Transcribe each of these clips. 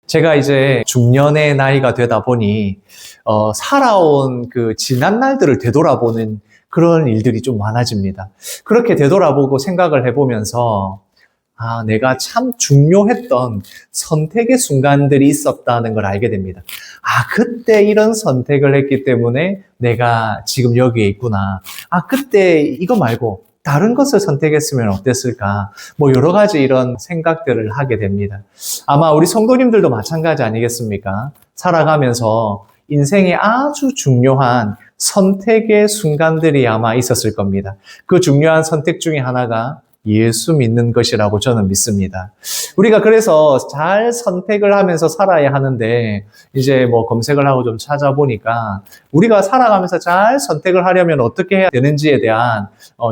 제가 이제 중년의 나이가 되다 보니 살아온 그 지난 날들을 되돌아보는 그런 일들이 좀 많아집니다. 그렇게 되돌아보고 생각을 해보면서 내가 참 중요했던 선택의 순간들이 있었다는 걸 알게 됩니다. 그때 이런 선택을 했기 때문에 내가 지금 여기에 있구나. 그때 이거 말고 다른 것을 선택했으면 어땠을까? 여러 가지 이런 생각들을 하게 됩니다. 아마 우리 성도님들도 마찬가지 아니겠습니까? 살아가면서 인생에 아주 중요한 선택의 순간들이 아마 있었을 겁니다. 그 중요한 선택 중에 하나가 예수 믿는 것이라고 저는 믿습니다. 우리가 그래서 잘 선택을 하면서 살아야 하는데, 이제 검색을 하고 좀 찾아보니까, 우리가 살아가면서 잘 선택을 하려면 어떻게 해야 되는지에 대한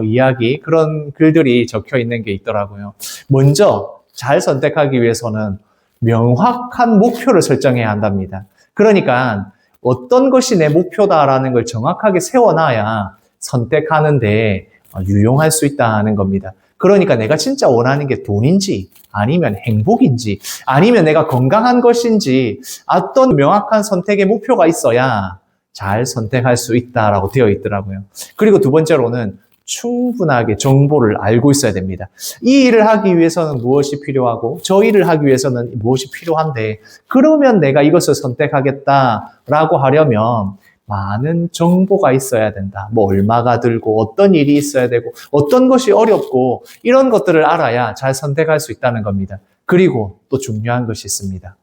이야기, 그런 글들이 적혀 있는 게 있더라고요. 먼저 잘 선택하기 위해서는 명확한 목표를 설정해야 한답니다. 그러니까 어떤 것이 내 목표다라는 걸 정확하게 세워놔야 선택하는데 유용할 수 있다는 겁니다. 그러니까 내가 진짜 원하는 게 돈인지, 아니면 행복인지, 아니면 내가 건강한 것인지, 어떤 명확한 선택의 목표가 있어야 잘 선택할 수 있다라고 되어 있더라고요. 그리고 두 번째로는 충분하게 정보를 알고 있어야 됩니다. 이 일을 하기 위해서는 무엇이 필요하고, 저 일을 하기 위해서는 무엇이 필요한데, 그러면 내가 이것을 선택하겠다라고 하려면 많은 정보가 있어야 된다. 얼마가 들고, 어떤 일이 있어야 되고, 어떤 것이 어렵고, 이런 것들을 알아야 잘 선택할 수 있다는 겁니다. 그리고 또 중요한 것이 있습니다.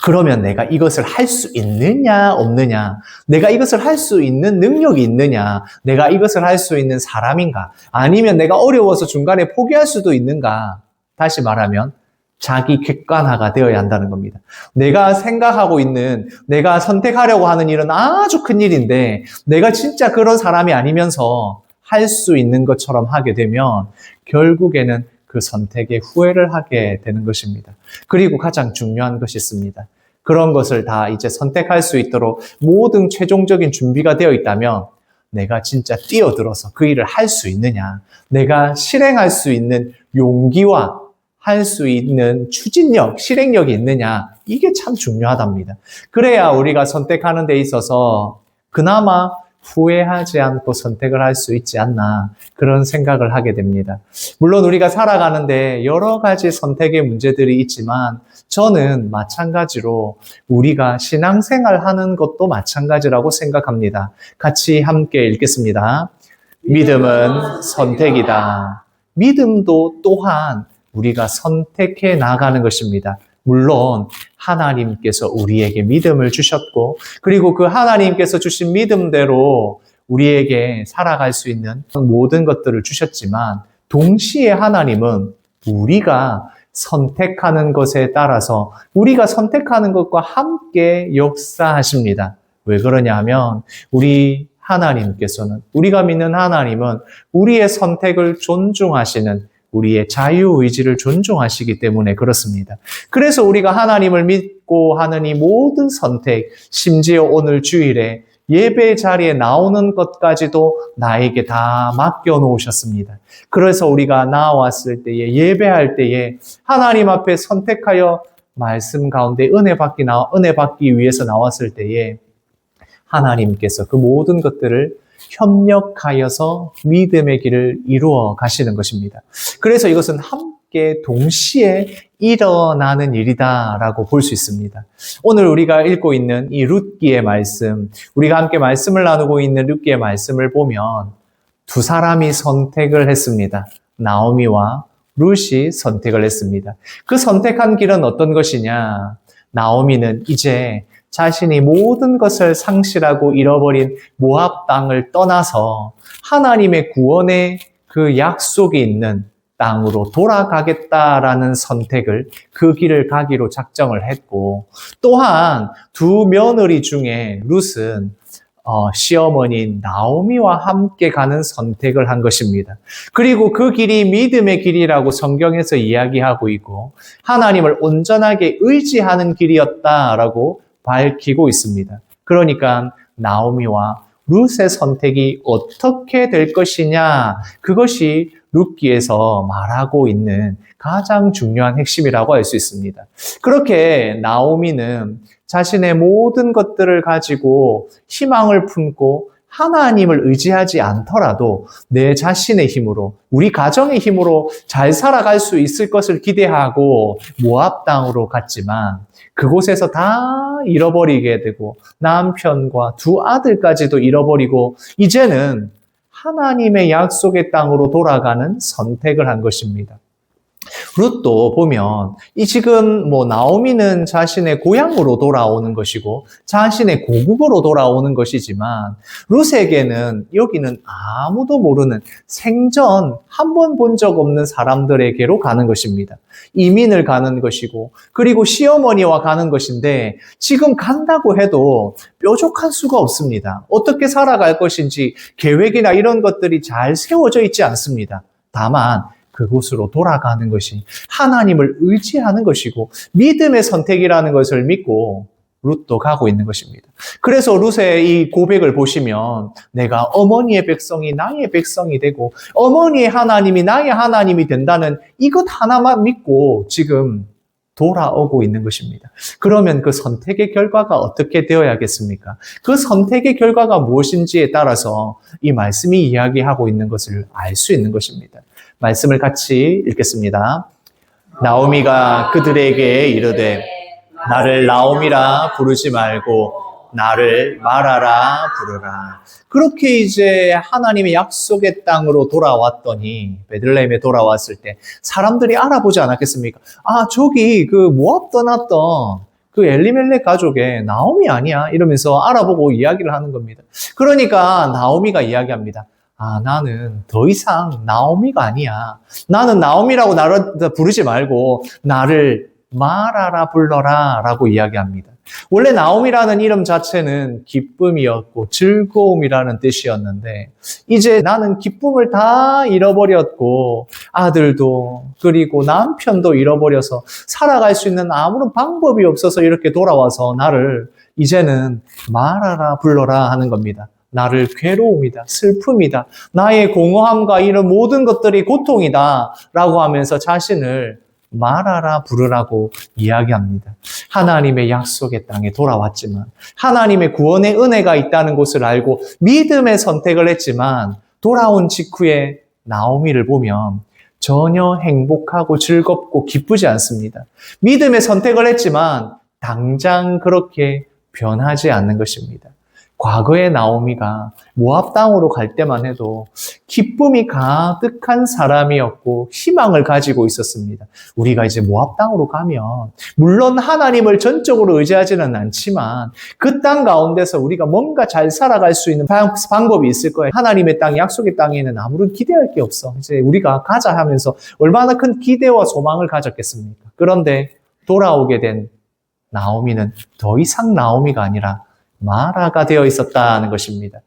그러면 내가 이것을 할 수 있느냐, 없느냐, 내가 이것을 할 수 있는 능력이 있느냐, 내가 이것을 할 수 있는 사람인가, 아니면 내가 어려워서 중간에 포기할 수도 있는가, 다시 말하면 자기 객관화가 되어야 한다는 겁니다. 내가 생각하고 있는, 내가 선택하려고 하는 일은 아주 큰 일인데 내가 진짜 그런 사람이 아니면서 할 수 있는 것처럼 하게 되면 결국에는 그 선택에 후회를 하게 되는 것입니다. 그리고 가장 중요한 것이 있습니다. 그런 것을 다 이제 선택할 수 있도록 모든 최종적인 준비가 되어 있다면 내가 진짜 뛰어들어서 그 일을 할 수 있느냐, 내가 실행할 수 있는 용기와 할 수 있는 추진력, 실행력이 있느냐, 이게 참 중요하답니다. 그래야 우리가 선택하는 데 있어서 그나마 후회하지 않고 선택을 할 수 있지 않나, 그런 생각을 하게 됩니다. 물론 우리가 살아가는데 여러 가지 선택의 문제들이 있지만 저는 마찬가지로 우리가 신앙생활 하는 것도 마찬가지라고 생각합니다. 같이 함께 읽겠습니다. 믿음은 선택이다. 믿음도 또한 우리가 선택해 나가는 것입니다. 물론 하나님께서 우리에게 믿음을 주셨고, 그리고 그 하나님께서 주신 믿음대로 우리에게 살아갈 수 있는 모든 것들을 주셨지만, 동시에 하나님은 우리가 선택하는 것에 따라서 우리가 선택하는 것과 함께 역사하십니다. 왜 그러냐 하면 우리 하나님께서는, 우리가 믿는 하나님은 우리의 선택을 존중하시는, 우리의 자유의지를 존중하시기 때문에 그렇습니다. 그래서 우리가 하나님을 믿고 하는 이 모든 선택, 심지어 오늘 주일에 예배 자리에 나오는 것까지도 나에게 다 맡겨놓으셨습니다. 그래서 우리가 나왔을 때에, 예배할 때에 하나님 앞에 선택하여 말씀 가운데 은혜 받기 위해서 나왔을 때에 하나님께서 그 모든 것들을 협력하여서 믿음의 길을 이루어 가시는 것입니다. 그래서 이것은 함께 동시에 일어나는 일이다라고 볼 수 있습니다. 오늘 우리가 읽고 있는 이 룻기의 말씀, 우리가 함께 말씀을 나누고 있는 룻기의 말씀을 보면 두 사람이 선택을 했습니다. 나오미와 룻이 선택을 했습니다. 그 선택한 길은 어떤 것이냐? 나오미는 이제 자신이 모든 것을 상실하고 잃어버린 모압 땅을 떠나서 하나님의 구원의 그 약속이 있는 땅으로 돌아가겠다라는 선택을, 그 길을 가기로 작정을 했고, 또한 두 며느리 중에 룻은 시어머니인 나오미와 함께 가는 선택을 한 것입니다. 그리고 그 길이 믿음의 길이라고 성경에서 이야기하고 있고 하나님을 온전하게 의지하는 길이었다라고 밝히고 있습니다. 그러니까 나오미와 룻의 선택이 어떻게 될 것이냐, 그것이 룻기에서 말하고 있는 가장 중요한 핵심이라고 할 수 있습니다. 그렇게 나오미는 자신의 모든 것들을 가지고 희망을 품고 하나님을 의지하지 않더라도 내 자신의 힘으로, 우리 가정의 힘으로 잘 살아갈 수 있을 것을 기대하고 모압 땅으로 갔지만 그곳에서 다 잃어버리게 되고 남편과 두 아들까지도 잃어버리고 이제는 하나님의 약속의 땅으로 돌아가는 선택을 한 것입니다. 룻도 보면 지금 나오미는 자신의 고향으로 돌아오는 것이고 자신의 고국으로 돌아오는 것이지만 룻에게는 여기는 아무도 모르는 생전 한 번 본 적 없는 사람들에게로 가는 것입니다. 이민을 가는 것이고 그리고 시어머니와 가는 것인데 지금 간다고 해도 뾰족할 수가 없습니다. 어떻게 살아갈 것인지 계획이나 이런 것들이 잘 세워져 있지 않습니다. 다만 그곳으로 돌아가는 것이 하나님을 의지하는 것이고 믿음의 선택이라는 것을 믿고 룻도 가고 있는 것입니다. 그래서 룻의 이 고백을 보시면 내가 어머니의 백성이 나의 백성이 되고 어머니의 하나님이 나의 하나님이 된다는 이것 하나만 믿고 지금 돌아오고 있는 것입니다. 그러면 그 선택의 결과가 어떻게 되어야겠습니까? 그 선택의 결과가 무엇인지에 따라서 이 말씀이 이야기하고 있는 것을 알 수 있는 것입니다. 말씀을 같이 읽겠습니다. 나오미가 그들에게 이르되 나를 나오미라 부르지 말고 나를 마라라 부르라. 그렇게 이제 하나님의 약속의 땅으로 돌아왔더니 베들레헴에 돌아왔을 때 사람들이 알아보지 않았겠습니까? 아, 저기 그 모압 떠났던 그 엘리멜렉 가족의 나오미 아니야? 이러면서 알아보고 이야기를 하는 겁니다. 그러니까 나오미가 이야기합니다. 아, 나는 더 이상 나오미가 아니야. 나는 나오미라고 나를 부르지 말고 나를 마라라 불러라 라고 이야기합니다. 원래 나오미라는 이름 자체는 기쁨이었고 즐거움이라는 뜻이었는데 이제 나는 기쁨을 다 잃어버렸고 아들도 그리고 남편도 잃어버려서 살아갈 수 있는 아무런 방법이 없어서 이렇게 돌아와서 나를 이제는 마라라 불러라 하는 겁니다. 나를 괴로움이다, 슬픔이다, 나의 공허함과 이런 모든 것들이 고통이다 라고 하면서 자신을 말하라 부르라고 이야기합니다. 하나님의 약속의 땅에 돌아왔지만 하나님의 구원의 은혜가 있다는 것을 알고 믿음의 선택을 했지만 돌아온 직후에 나오미를 보면 전혀 행복하고 즐겁고 기쁘지 않습니다. 믿음의 선택을 했지만 당장 그렇게 변하지 않는 것입니다. 과거의 나오미가 모압 땅으로 갈 때만 해도 기쁨이 가득한 사람이었고 희망을 가지고 있었습니다. 우리가 이제 모압 땅으로 가면 물론 하나님을 전적으로 의지하지는 않지만 그 땅 가운데서 우리가 뭔가 잘 살아갈 수 있는 방법이 있을 거예요. 하나님의 땅, 약속의 땅에는 아무런 기대할 게 없어. 이제 우리가 가자 하면서 얼마나 큰 기대와 소망을 가졌겠습니까? 그런데 돌아오게 된 나오미는 더 이상 나오미가 아니라 마라가 되어 있었다는 것입니다.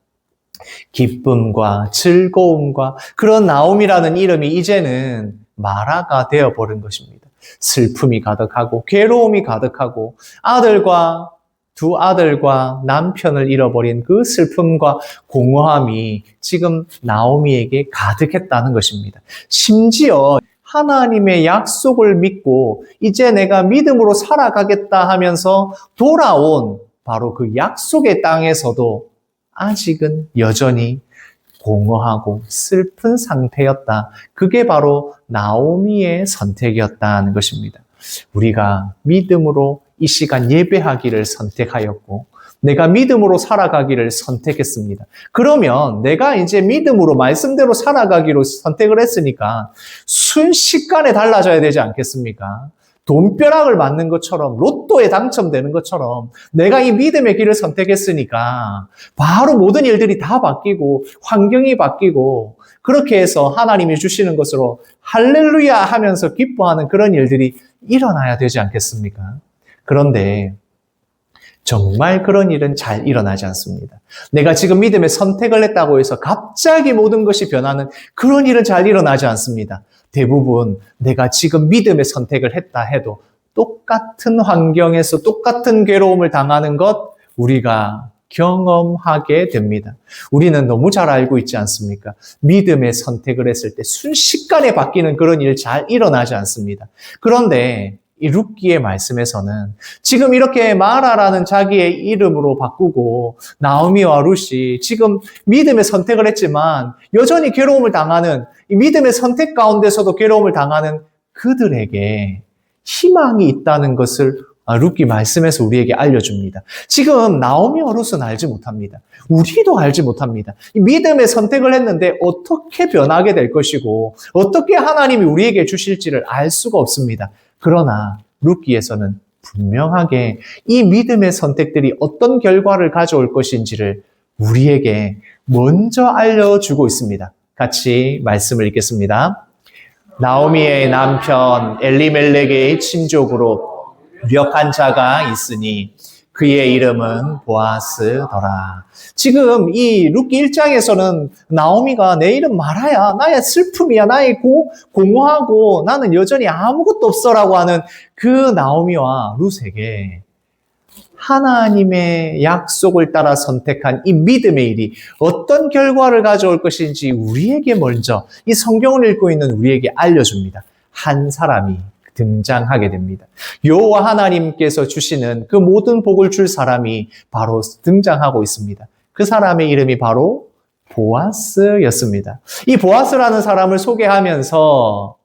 기쁨과 즐거움과 그런 나오미라는 이름이 이제는 마라가 되어버린 것입니다. 슬픔이 가득하고 괴로움이 가득하고 두 아들과 남편을 잃어버린 그 슬픔과 공허함이 지금 나오미에게 가득했다는 것입니다. 심지어 하나님의 약속을 믿고 이제 내가 믿음으로 살아가겠다 하면서 돌아온 바로 그 약속의 땅에서도 아직은 여전히 공허하고 슬픈 상태였다. 그게 바로 나오미의 선택이었다는 것입니다. 우리가 믿음으로 이 시간 예배하기를 선택하였고 내가 믿음으로 살아가기를 선택했습니다. 그러면 내가 이제 믿음으로 말씀대로 살아가기로 선택을 했으니까 순식간에 달라져야 되지 않겠습니까? 돈벼락을 맞는 것처럼 로또에 당첨되는 것처럼 내가 이 믿음의 길을 선택했으니까 바로 모든 일들이 다 바뀌고 환경이 바뀌고 그렇게 해서 하나님이 주시는 것으로 할렐루야 하면서 기뻐하는 그런 일들이 일어나야 되지 않겠습니까? 그런데 정말 그런 일은 잘 일어나지 않습니다. 내가 지금 믿음의 선택을 했다고 해서 갑자기 모든 것이 변하는 그런 일은 잘 일어나지 않습니다. 대부분 내가 지금 믿음의 선택을 했다 해도 똑같은 환경에서 똑같은 괴로움을 당하는 것 우리가 경험하게 됩니다. 우리는 너무 잘 알고 있지 않습니까? 믿음의 선택을 했을 때 순식간에 바뀌는 그런 일 잘 일어나지 않습니다. 그런데 이 룻기의 말씀에서는 지금 이렇게 마라라는 자기의 이름으로 바꾸고 나오미와 룻이 지금 믿음의 선택을 했지만 여전히 괴로움을 당하는, 이 믿음의 선택 가운데서도 괴로움을 당하는 그들에게 희망이 있다는 것을 룻기 말씀에서 우리에게 알려줍니다. 지금 나오미와 룻은 알지 못합니다. 우리도 알지 못합니다. 이 믿음의 선택을 했는데 어떻게 변하게 될 것이고 어떻게 하나님이 우리에게 주실지를 알 수가 없습니다. 그러나 룻기에서는 분명하게 이 믿음의 선택들이 어떤 결과를 가져올 것인지를 우리에게 먼저 알려주고 있습니다. 같이 말씀을 읽겠습니다. 나오미의 남편 엘리멜렉의 친족으로 유력한 자가 있으니 그의 이름은 보아스더라. 지금 이 룻기 1장에서는 나오미가 내 이름 마라야, 나의 슬픔이야, 나의 공허하고 나는 여전히 아무것도 없어라고 하는 그 나오미와 룻에게 하나님의 약속을 따라 선택한 이 믿음의 일이 어떤 결과를 가져올 것인지 우리에게 먼저 이 성경을 읽고 있는 우리에게 알려줍니다. 한 사람이 등장하게 됩니다. 여호와 하나님께서 주시는 그 모든 복을 줄 사람이 바로 등장하고 있습니다. 그 사람의 이름이 바로 보아스였습니다. 이 보아스라는 사람을 소개하면서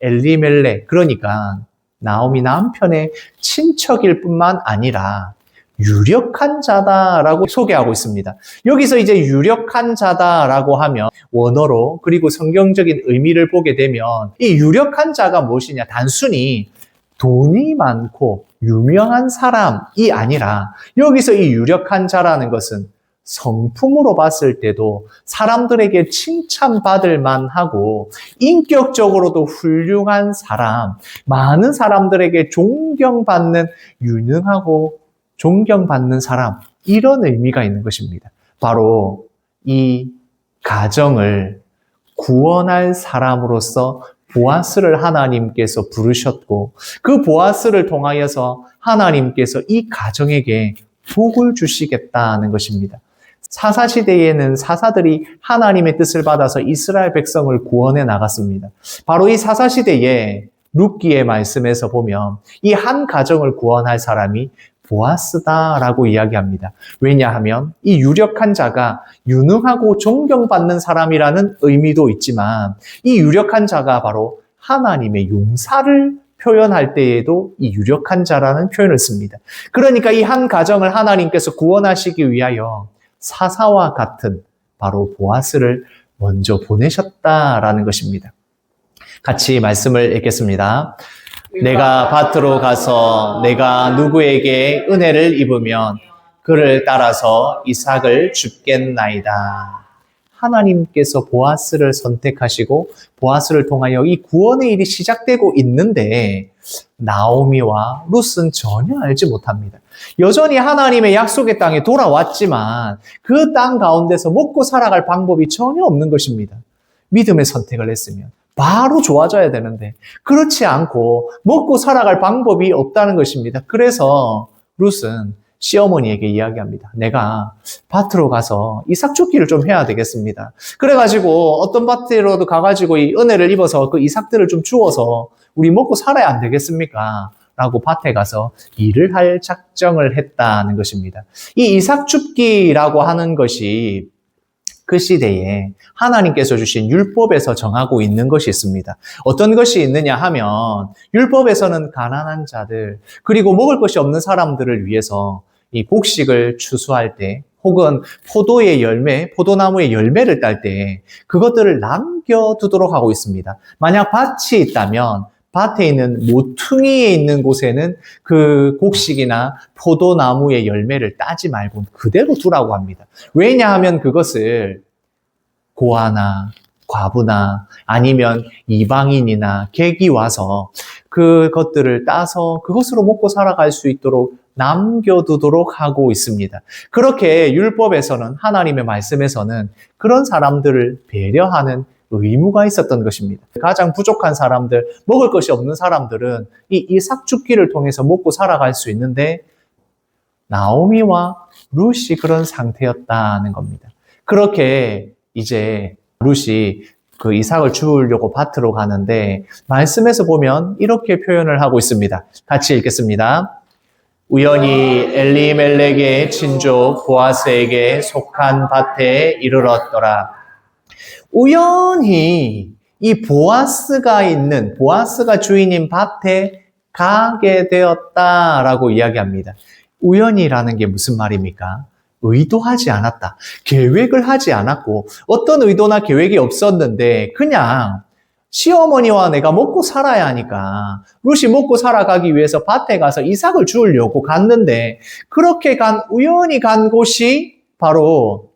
엘리멜렉, 그러니까 나오미 남편의 친척일 뿐만 아니라 유력한 자다라고 소개하고 있습니다. 여기서 이제 유력한 자다라고 하면 원어로 그리고 성경적인 의미를 보게 되면 이 유력한 자가 무엇이냐? 단순히 돈이 많고 유명한 사람이 아니라 여기서 이 유력한 자라는 것은 성품으로 봤을 때도 사람들에게 칭찬받을 만하고 인격적으로도 훌륭한 사람, 많은 사람들에게 존경받는 유능하고 존경받는 사람, 이런 의미가 있는 것입니다. 바로 이 가정을 구원할 사람으로서 보아스를 하나님께서 부르셨고 그 보아스를 통하여서 하나님께서 이 가정에게 복을 주시겠다는 것입니다. 사사시대에는 사사들이 하나님의 뜻을 받아서 이스라엘 백성을 구원해 나갔습니다. 바로 이 사사시대에 룻기의 말씀에서 보면 이 한 가정을 구원할 사람이 보아스다라고 이야기합니다. 왜냐하면 이 유력한 자가 유능하고 존경받는 사람이라는 의미도 있지만 이 유력한 자가 바로 하나님의 용사를 표현할 때에도 이 유력한 자라는 표현을 씁니다. 그러니까 이 한 가정을 하나님께서 구원하시기 위하여 사사와 같은 바로 보아스를 먼저 보내셨다라는 것입니다. 같이 말씀을 읽겠습니다. 내가 밭으로 가서 내가 누구에게 은혜를 입으면 그를 따라서 이삭을 줍겠나이다. 하나님께서 보아스를 선택하시고 보아스를 통하여 이 구원의 일이 시작되고 있는데 나오미와 룻은 전혀 알지 못합니다. 여전히 하나님의 약속의 땅에 돌아왔지만 그 땅 가운데서 먹고 살아갈 방법이 전혀 없는 것입니다. 믿음의 선택을 했으면 바로 좋아져야 되는데 그렇지 않고 먹고 살아갈 방법이 없다는 것입니다. 그래서 룻은 시어머니에게 이야기합니다. 내가 밭으로 가서 이삭 줍기를 좀 해야 되겠습니다. 그래가지고 어떤 밭으로도 가가지고 이 은혜를 입어서 그 이삭들을 좀 주워서 우리 먹고 살아야 안 되겠습니까? 라고 밭에 가서 일을 할 작정을 했다는 것입니다. 이 이삭 줍기라고 하는 것이 그 시대에 하나님께서 주신 율법에서 정하고 있는 것이 있습니다. 어떤 것이 있느냐 하면 율법에서는 가난한 자들 그리고 먹을 것이 없는 사람들을 위해서 이 곡식을 추수할 때 혹은 포도의 열매, 포도나무의 열매를 딸 때 그것들을 남겨두도록 하고 있습니다. 만약 밭이 있다면 밭에 있는 모퉁이에 있는 곳에는 그 곡식이나 포도나무의 열매를 따지 말고 그대로 두라고 합니다. 왜냐하면 그것을 고아나 과부나 아니면 이방인이나 객이 와서 그것들을 따서 그것으로 먹고 살아갈 수 있도록 남겨두도록 하고 있습니다. 그렇게 율법에서는 하나님의 말씀에서는 그런 사람들을 배려하는 의무가 있었던 것입니다. 가장 부족한 사람들, 먹을 것이 없는 사람들은 이 이삭 줍기를 통해서 먹고 살아갈 수 있는데 나오미와 룻이 그런 상태였다는 겁니다. 그렇게 이제 룻이 그 이삭을 주우려고 밭으로 가는데 말씀에서 보면 이렇게 표현을 하고 있습니다. 같이 읽겠습니다. 우연히 엘리멜렉의 친족 보아스에게 속한 밭에 이르렀더라. 우연히 이 보아스가 주인인 밭에 가게 되었다라고 이야기합니다. 우연이라는 게 무슨 말입니까? 의도하지 않았다. 계획을 하지 않았고 어떤 의도나 계획이 없었는데 그냥 시어머니와 내가 먹고 살아야 하니까 룻이 먹고 살아가기 위해서 밭에 가서 이삭을 주우려고 갔는데 그렇게 우연히 간 곳이 바로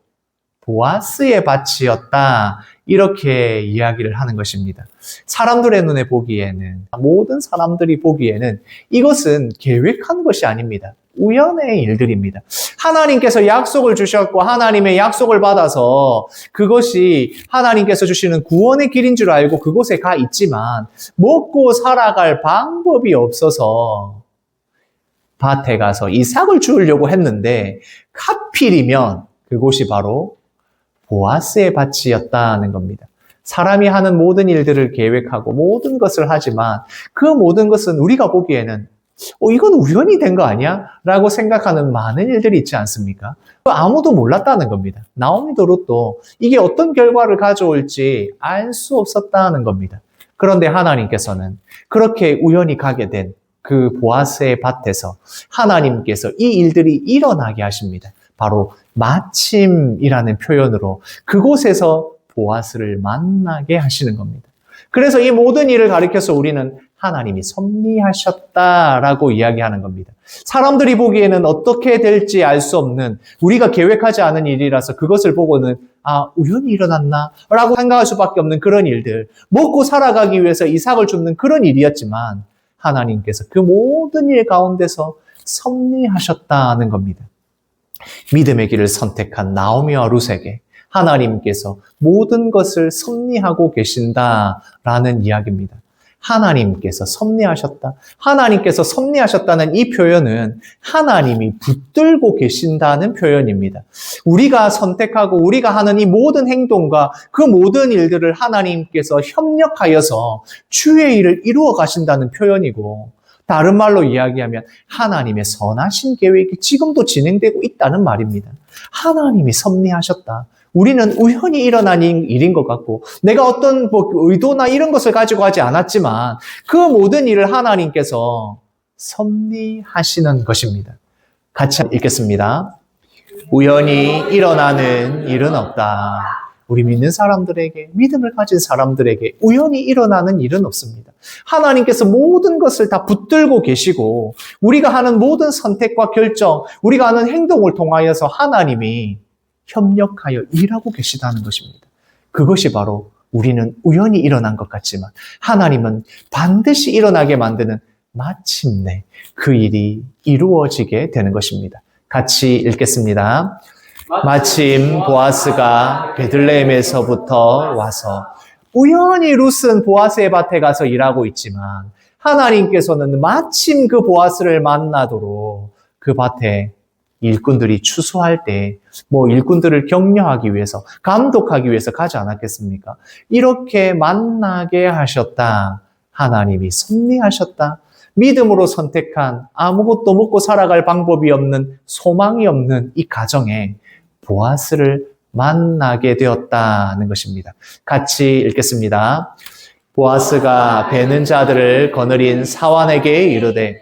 보아스의 밭이었다. 이렇게 이야기를 하는 것입니다. 사람들의 눈에 보기에는, 모든 사람들이 보기에는 이것은 계획한 것이 아닙니다. 우연의 일들입니다. 하나님께서 약속을 주셨고 하나님의 약속을 받아서 그것이 하나님께서 주시는 구원의 길인 줄 알고 그곳에 가 있지만 먹고 살아갈 방법이 없어서 밭에 가서 이삭을 주우려고 했는데 하필이면 그곳이 바로 보아스의 밭이었다는 겁니다. 사람이 하는 모든 일들을 계획하고 모든 것을 하지만 그 모든 것은 우리가 보기에는 이건 우연히 된 거 아니야? 라고 생각하는 많은 일들이 있지 않습니까? 아무도 몰랐다는 겁니다. 나오미도 룻도 이게 어떤 결과를 가져올지 알 수 없었다는 겁니다. 그런데 하나님께서는 그렇게 우연히 가게 된 그 보아스의 밭에서 하나님께서 이 일들이 일어나게 하십니다. 바로 마침이라는 표현으로 그곳에서 보아스를 만나게 하시는 겁니다. 그래서 이 모든 일을 가리켜서 우리는 하나님이 섭리하셨다라고 이야기하는 겁니다. 사람들이 보기에는 어떻게 될지 알 수 없는 우리가 계획하지 않은 일이라서 그것을 보고는 우연히 일어났나? 라고 생각할 수밖에 없는 그런 일들, 먹고 살아가기 위해서 이삭을 줍는 그런 일이었지만 하나님께서 그 모든 일 가운데서 섭리하셨다는 겁니다. 믿음의 길을 선택한 나오미와 룻에게 하나님께서 모든 것을 섭리하고 계신다라는 이야기입니다. 하나님께서 섭리하셨다. 하나님께서 섭리하셨다는 이 표현은 하나님이 붙들고 계신다는 표현입니다. 우리가 선택하고 우리가 하는 이 모든 행동과 그 모든 일들을 하나님께서 협력하여서 주의 일을 이루어 가신다는 표현이고 다른 말로 이야기하면 하나님의 선하신 계획이 지금도 진행되고 있다는 말입니다. 하나님이 섭리하셨다. 우리는 우연히 일어난 일인 것 같고 내가 어떤 의도나 이런 것을 가지고 하지 않았지만 그 모든 일을 하나님께서 섭리하시는 것입니다. 같이 읽겠습니다. 우연히 일어나는 일은 없다. 우리 믿는 사람들에게, 믿음을 가진 사람들에게 우연히 일어나는 일은 없습니다. 하나님께서 모든 것을 다 붙들고 계시고 우리가 하는 모든 선택과 결정, 우리가 하는 행동을 통하여서 하나님이 협력하여 일하고 계시다는 것입니다. 그것이 바로 우리는 우연히 일어난 것 같지만 하나님은 반드시 일어나게 만드는 마침내 그 일이 이루어지게 되는 것입니다. 같이 읽겠습니다. 마침 보아스가 베들레헴에서부터 와서 우연히 룻은 보아스의 밭에 가서 일하고 있지만 하나님께서는 마침 그 보아스를 만나도록 그 밭에 일꾼들이 추수할 때 일꾼들을 격려하기 위해서 감독하기 위해서 가지 않았겠습니까? 이렇게 만나게 하셨다. 하나님이 섭리하셨다. 믿음으로 선택한 아무것도 먹고 살아갈 방법이 없는 소망이 없는 이 가정에 보아스를 만나게 되었다는 것입니다. 같이 읽겠습니다. 보아스가 베는 자들을 거느린 사환에게 이르되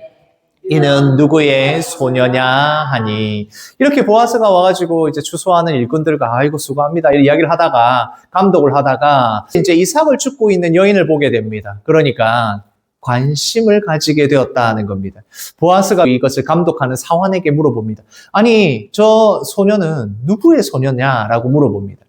이는 누구의 소녀냐 하니 이렇게 보아스가 와가지고 이제 추수하는 일꾼들과 아이고 수고합니다 이야기를 하다가 감독을 하다가 이제 이삭을 줍고 있는 여인을 보게 됩니다. 그러니까 관심을 가지게 되었다는 겁니다. 보아스가 이것을 감독하는 사환에게 물어봅니다. 아니 저 소녀는 누구의 소녀냐라고 물어봅니다.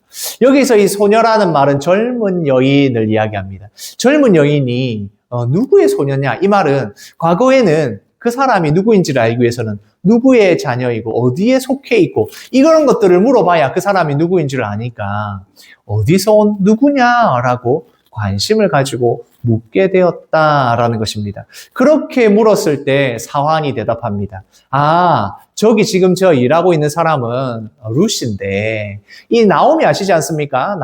여기서 이 소녀라는 말은 젊은 여인을 이야기합니다. 젊은 여인이 누구의 소녀냐 이 말은 과거에는 그 사람이 누구인지를 알기 위해서는 누구의 자녀이고 어디에 속해 있고 이런 것들을 물어봐야 그 사람이 누구인지를 아니까 어디서 온 누구냐라고 관심을 가지고 묻게 되었다라는 것입니다. 그렇게 물었을 때 사환이 대답합니다. 아, 저기 지금 저 일하고 있는 사람은 룻인데, 이 나오미 아시지 않습니까?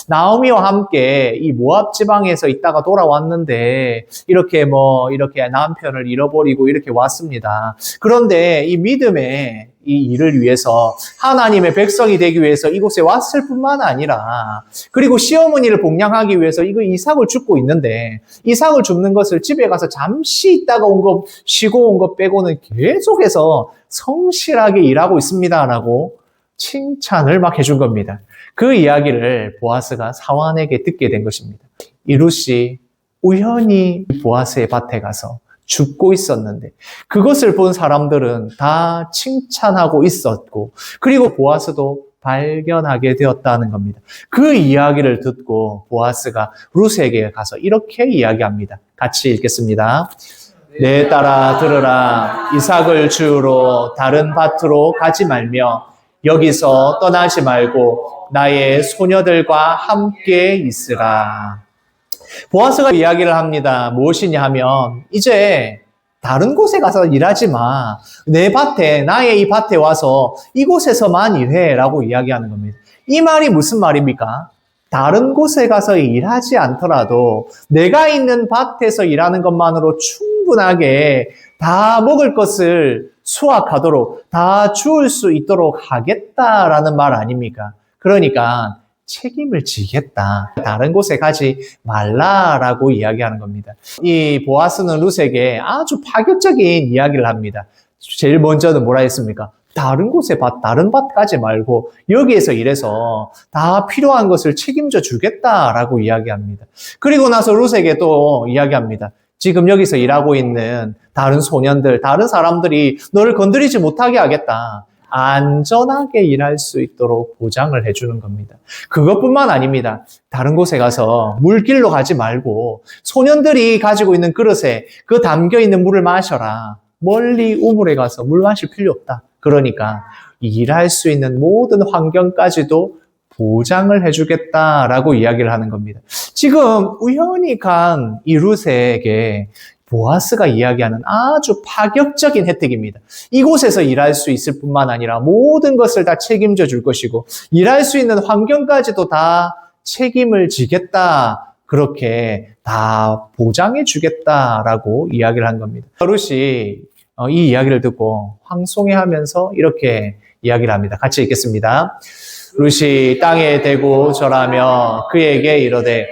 나오미와 함께 이 모압 지방에서 있다가 돌아왔는데, 이렇게 남편을 잃어버리고 이렇게 왔습니다. 그런데 이 믿음의 이 일을 위해서 하나님의 백성이 되기 위해서 이곳에 왔을 뿐만 아니라, 그리고 시어머니를 복양하기 위해서 이삭을 줍고 있는데, 이삭을 줍는 것을 집에 가서 잠시 있다가 쉬고 온 것 빼고는 계속해서 성실하게 일하고 있습니다라고 칭찬을 막 해준 겁니다. 그 이야기를 보아스가 사환에게 듣게 된 것입니다. 이 룻이 우연히 보아스의 밭에 가서 죽고 있었는데 그것을 본 사람들은 다 칭찬하고 있었고, 그리고 보아스도 발견하게 되었다는 겁니다. 그 이야기를 듣고 보아스가 룻에게 가서 이렇게 이야기합니다. 같이 읽겠습니다. 내 딸아 들으라. 이삭을 주우러 다른 밭으로 가지 말며 여기서 떠나지 말고 나의 소녀들과 함께 있으라. 보아스가 이야기를 합니다. 무엇이냐 하면, 이제 다른 곳에 가서 일하지 마. 내 밭에, 나의 이 밭에 와서 이곳에서만 일해 라고 이야기하는 겁니다. 이 말이 무슨 말입니까? 다른 곳에 가서 일하지 않더라도 내가 있는 밭에서 일하는 것만으로 충분하게 다 먹을 것을 수확하도록, 다 주울 수 있도록 하겠다라는 말 아닙니까? 그러니까 책임을 지겠다. 다른 곳에 가지 말라라고 이야기하는 겁니다. 이 보아스는 룻에게 아주 파격적인 이야기를 합니다. 제일 먼저는 뭐라 했습니까? 다른 곳에 다른 밭 가지 말고 여기에서 일해서 다 필요한 것을 책임져 주겠다라고 이야기합니다. 그리고 나서 룻에게 또 이야기합니다. 지금 여기서 일하고 있는 다른 소년들, 다른 사람들이 너를 건드리지 못하게 하겠다. 안전하게 일할 수 있도록 보장을 해주는 겁니다. 그것뿐만 아닙니다. 다른 곳에 가서 물길로 가지 말고 소년들이 가지고 있는 그릇에 그 담겨있는 물을 마셔라. 멀리 우물에 가서 물 마실 필요 없다. 그러니까 일할 수 있는 모든 환경까지도 보장을 해주겠다라고 이야기를 하는 겁니다. 지금 우연히 간 이 룻에게 보아스가 이야기하는 아주 파격적인 혜택입니다. 이곳에서 일할 수 있을 뿐만 아니라 모든 것을 다 책임져 줄 것이고 일할 수 있는 환경까지도 다 책임을 지겠다. 그렇게 다 보장해 주겠다라고 이야기를 한 겁니다. 룻이 이 이야기를 듣고 황송해하면서 이렇게 이야기를 합니다. 같이 읽겠습니다. 룻이 땅에 대고 절하며 그에게 이르되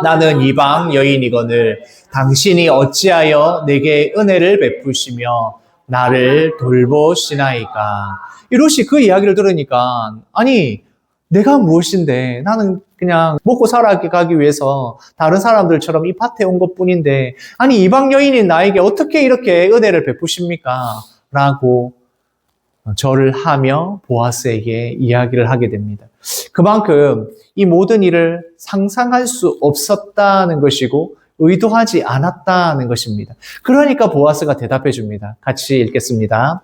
나는 이방 여인이거늘 당신이 어찌하여 내게 은혜를 베푸시며 나를 돌보시나이까. 이 룻이 그 이야기를 들으니까, 아니 내가 무엇인데, 나는 그냥 먹고 살아가기 위해서 다른 사람들처럼 이 밭에 온 것뿐인데, 아니 이방 여인인 나에게 어떻게 이렇게 은혜를 베푸십니까? 라고 절을 하며 보아스에게 이야기를 하게 됩니다. 그만큼 이 모든 일을 상상할 수 없었다는 것이고 의도하지 않았다는 것입니다. 그러니까 보아스가 대답해 줍니다. 같이 읽겠습니다.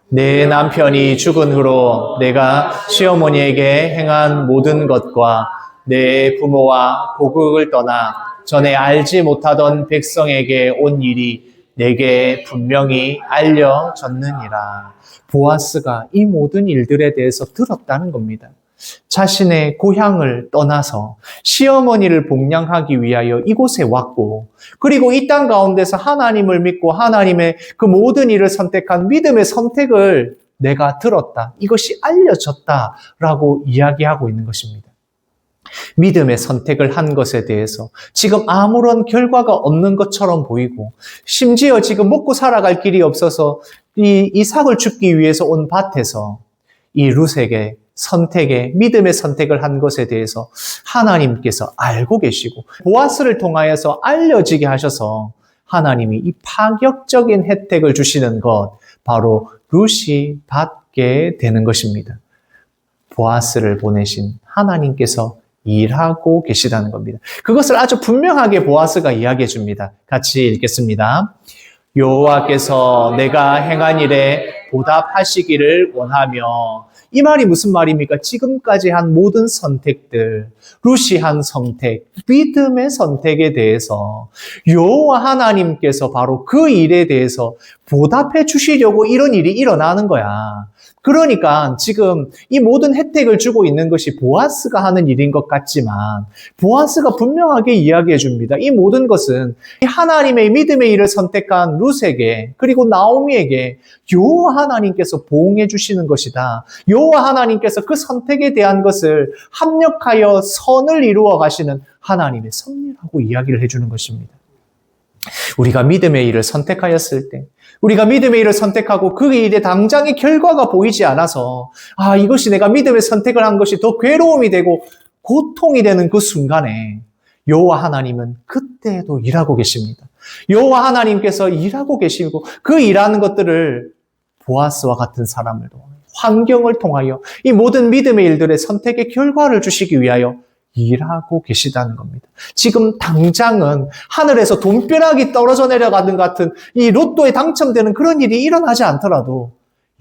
내 남편이 죽은 후로 내가 시어머니에게 행한 모든 것과 내 부모와 고국을 떠나 전에 알지 못하던 백성에게 온 일이 내게 분명히 알려졌느니라. 보아스가 이 모든 일들에 대해서 들었다는 겁니다. 자신의 고향을 떠나서 시어머니를 복양하기 위하여 이곳에 왔고, 그리고 이 땅 가운데서 하나님을 믿고 하나님의 그 모든 일을 선택한 믿음의 선택을 내가 들었다. 이것이 알려졌다라고 이야기하고 있는 것입니다. 믿음의 선택을 한 것에 대해서 지금 아무런 결과가 없는 것처럼 보이고, 심지어 지금 먹고 살아갈 길이 없어서 이 이삭을 줍기 위해서 온 밭에서 이 룻에게 믿음의 선택을 한 것에 대해서 하나님께서 알고 계시고 보아스를 통하여서 알려지게 하셔서 하나님이 이 파격적인 혜택을 주시는 것, 바로 룻이 받게 되는 것입니다. 보아스를 보내신 하나님께서 일하고 계시다는 겁니다. 그것을 아주 분명하게 보아스가 이야기해 줍니다. 같이 읽겠습니다. 여호와께서 내가 행한 일에 보답하시기를 원하며 이 말이 무슨 말입니까? 지금까지 한 모든 선택들, 룻이 한 선택, 믿음의 선택에 대해서 여호와 하나님께서 바로 그 일에 대해서 보답해 주시려고 이런 일이 일어나는 거야. 그러니까 지금 이 모든 혜택을 주고 있는 것이 보아스가 하는 일인 것 같지만 보아스가 분명하게 이야기해 줍니다. 이 모든 것은 하나님의 믿음의 일을 선택한 룻에게 그리고 나오미에게 여호와 하나님께서 보응해 주시는 것이다. 여호와 하나님께서 그 선택에 대한 것을 합력하여 선을 이루어 가시는 하나님의 섭리라고 이야기를 해주는 것입니다. 우리가 믿음의 일을 선택하였을 때, 우리가 믿음의 일을 선택하고 그 일에 당장의 결과가 보이지 않아서 이것이 내가 믿음의 선택을 한 것이 더 괴로움이 되고 고통이 되는 그 순간에 여호와 하나님은 그때도 일하고 계십니다. 여호와 하나님께서 일하고 계시고 그 일하는 것들을 보아스와 같은 사람을 통하여, 환경을 통하여 이 모든 믿음의 일들의 선택의 결과를 주시기 위하여 일하고 계시다는 겁니다. 지금 당장은 하늘에서 돈벼락이 떨어져 내려가는 같은 이 로또에 당첨되는 그런 일이 일어나지 않더라도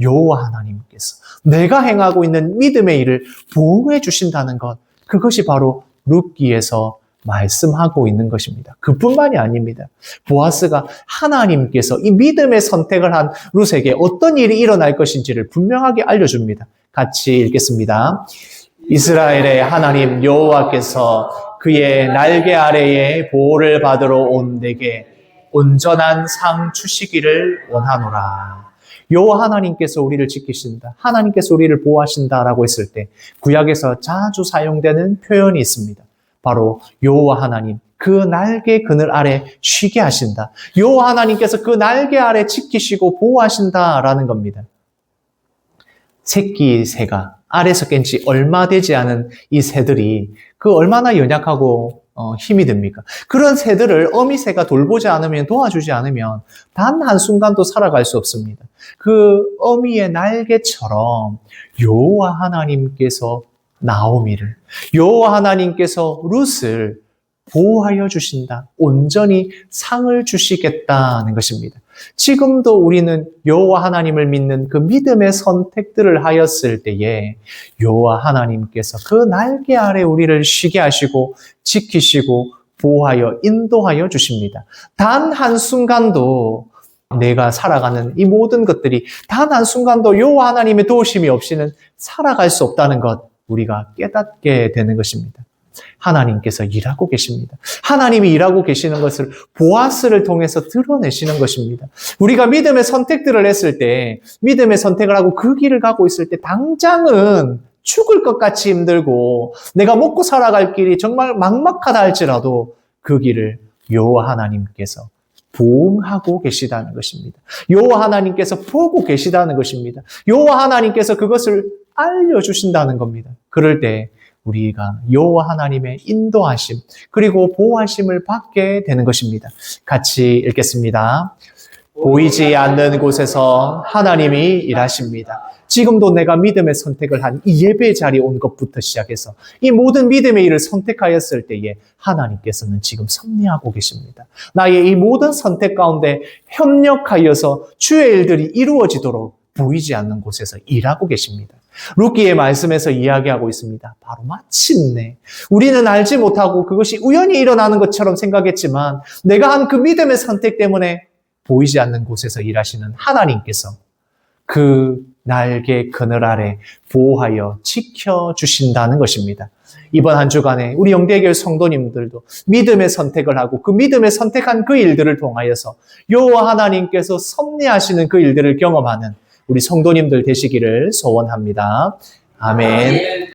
여호와 하나님께서 내가 행하고 있는 믿음의 일을 보호해 주신다는 것, 그것이 바로 룻기에서 말씀하고 있는 것입니다. 그뿐만이 아닙니다. 보아스가 하나님께서 이 믿음의 선택을 한 룻에게 어떤 일이 일어날 것인지를 분명하게 알려줍니다. 같이 읽겠습니다. 이스라엘의 하나님 여호와께서 그의 날개 아래에 보호를 받으러 온 내게 온전한 상 주시기를 원하노라. 여호와 하나님께서 우리를 지키신다, 하나님께서 우리를 보호하신다라고 했을 때 구약에서 자주 사용되는 표현이 있습니다. 바로 여호와 하나님 그 날개 그늘 아래 쉬게 하신다. 여호와 하나님께서 그 날개 아래 지키시고 보호하신다라는 겁니다. 새끼 새가 알에서 깬 지 얼마 되지 않은 이 새들이 그 얼마나 연약하고 힘이 듭니까? 그런 새들을 어미 새가 돌보지 않으면, 도와주지 않으면 단 한순간도 살아갈 수 없습니다. 그 어미의 날개처럼 여호와 하나님께서 나오미를, 여호와 하나님께서 룻을 보호하여 주신다. 온전히 상을 주시겠다는 것입니다. 지금도 우리는 여호와 하나님을 믿는 그 믿음의 선택들을 하였을 때에 여호와 하나님께서 그 날개 아래 우리를 쉬게 하시고 지키시고 보호하여 인도하여 주십니다. 단 한순간도 내가 살아가는 이 모든 것들이 단 한순간도 여호와 하나님의 도우심이 없이는 살아갈 수 없다는 것, 우리가 깨닫게 되는 것입니다. 하나님께서 일하고 계십니다. 하나님이 일하고 계시는 것을 보아스를 통해서 드러내시는 것입니다. 우리가 믿음의 선택들을 했을 때, 믿음의 선택을 하고 그 길을 가고 있을 때 당장은 죽을 것 같이 힘들고 내가 먹고 살아갈 길이 정말 막막하다 할지라도 그 길을 여호와 하나님께서 보응하고 계시다는 것입니다. 여호와 하나님께서 보고 계시다는 것입니다. 여호와 하나님께서 그것을 알려주신다는 겁니다. 그럴 때 우리가 여호와 하나님의 인도하심 그리고 보호하심을 받게 되는 것입니다. 같이 읽겠습니다. 보이지 않는 곳에서 하나님이 일하십니다. 지금도 내가 믿음의 선택을 한 이 예배 자리에 온 것부터 시작해서 이 모든 믿음의 일을 선택하였을 때에 하나님께서는 지금 섭리하고 계십니다. 나의 이 모든 선택 가운데 협력하여서 주의 일들이 이루어지도록 보이지 않는 곳에서 일하고 계십니다. 룻기의 말씀에서 이야기하고 있습니다. 바로 마침내 우리는 알지 못하고 그것이 우연히 일어나는 것처럼 생각했지만 내가 한 그 믿음의 선택 때문에 보이지 않는 곳에서 일하시는 하나님께서 그 날개 그늘 아래 보호하여 지켜주신다는 것입니다. 이번 한 주간에 우리 영대교회 성도님들도 믿음의 선택을 하고 그 믿음의 선택한 그 일들을 통하여서 여호와 하나님께서 섭리하시는 그 일들을 경험하는 우리 성도님들 되시기를 소원합니다. 아멘.